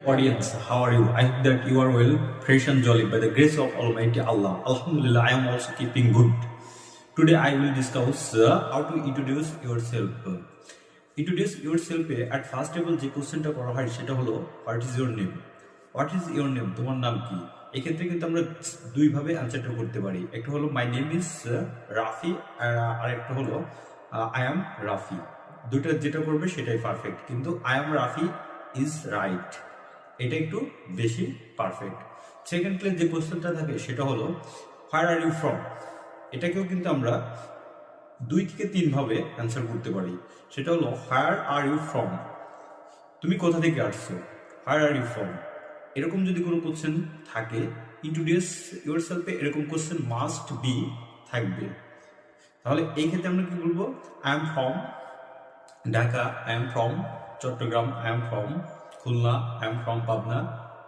Audience, how are you? I hope that you are well, fresh and jolly by the grace of Almighty Allah. Alhamdulillah, I am also keeping good. Today I will discuss how to introduce yourself. Introduce yourself at first level যে কোশ্চেনটা করা হয় সেটা হলো what is your name. What is your name, তোমার নাম কি? এক্ষেত্রে কিন্তু আমরা দুইভাবে অ্যান্সারটা করতে পারি। একটা হলো মাই নেম ইজ রাফি, আর একটা হলো আই অ্যাম রাফি। দুইটা যেটা করবে সেটাই পারফেক্ট, কিন্তু I am Rafi is right, এটা একটু বেশি পারফেক্ট। সেকেন্ডলি যে কোশ্চেনটা থাকে সেটা হলো হোয়ার আর ইউ ফ্রম। এটাকেও কিন্তু আমরা 2 থেকে 3 ভাবে অ্যান্সার করতে পারি। সেটা হলো হোয়ার আর ইউ ফ্রম, তুমি কোথা থেকে আসছো। হোয়ার আর ইউ ফ্রম, এরকম যদি কোনো কোশ্চেন থাকে ইন্ট্রোডিউস ইউরসেলফে এরকম কোশ্চেন মাস্ট বি থাকবে। তাহলে এই ক্ষেত্রে আমরা কি বলবো? I am from Dhaka, I am from Chittagong, I am from Khulna, I am from Pabna,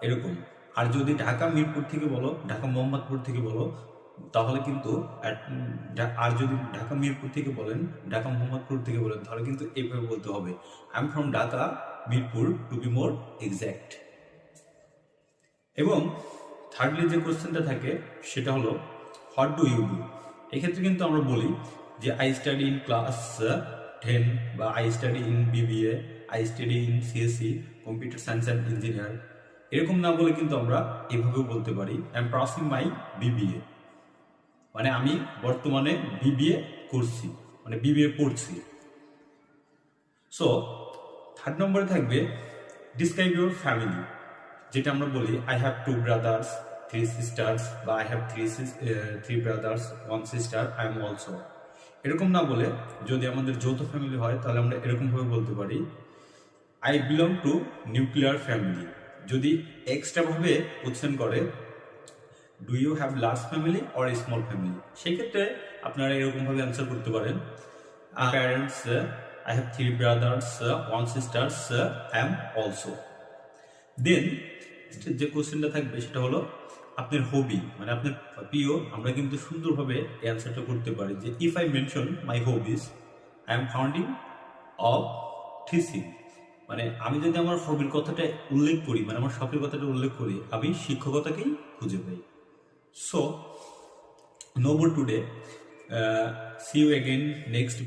এরকম। আর যদি ঢাকা মিরপুর থেকে বলো, ঢাকা মোহাম্মদপুর থেকে বলো, তাহলে কিন্তু আর যদি ঢাকা মিরপুর থেকে বলেন, ঢাকা মোহাম্মদপুর থেকে বলেন, তাহলে কিন্তু এইভাবে বলতে হবে I am from Dhaka Mirpur to be more exact. এবং থার্ডলি যে কোশ্চেনটা থাকে সেটা হলো হোয়াট ডু ইউ ডু। এক্ষেত্রে কিন্তু আমরা বলি যে আই স্টাডি ইন ক্লাস 10 বা I study in BBA, I study in CSC computer science and engineer, এরকম না বলে কিন্তু আমরা এভাবেও বলতে পারি I am passing my BBA, মানে আমি বর্তমানে বিবিএ করছি, মানে বিবিএ পড়ছি। সো থার্ড নম্বরে থাকবে ডিসক্রাইব ইউর ফ্যামিলি, যেটা আমরা বলি আই হ্যাভ 2 ব্রাদার্স 3 সিস্টার্স, বা I have 3 brothers 1 sister, I am also. এরকম না বলে যদি আমাদের যৌথ ফ্যামিলি হয় তাহলে আমরা এরকমভাবে বলতে পারি I belong to nuclear family. যদি এক্সট্রাভাবে কোশ্চেন করে do you have large family or small family, সেক্ষেত্রে আপনারা এরকমভাবে অ্যান্সার করতে পারেন parents, I have 3 brothers 1 sisters, I am also. Then যে কোশ্চেনটা থাকবে সেটা হলো আপনার হবি, মানে আপনার প্রিয়। আমরা কিন্তু সুন্দরভাবে এই অ্যান্সারটা করতে পারি যে if I mention my hobbies I am founding of teaching, মানে আমি যদি আমার হবির কথাটা উল্লেখ করি, মানে আমার শখের কথাটা উল্লেখ করি, আমি শিক্ষকতাকেই খুঁজে পাই। So no more today, see you again next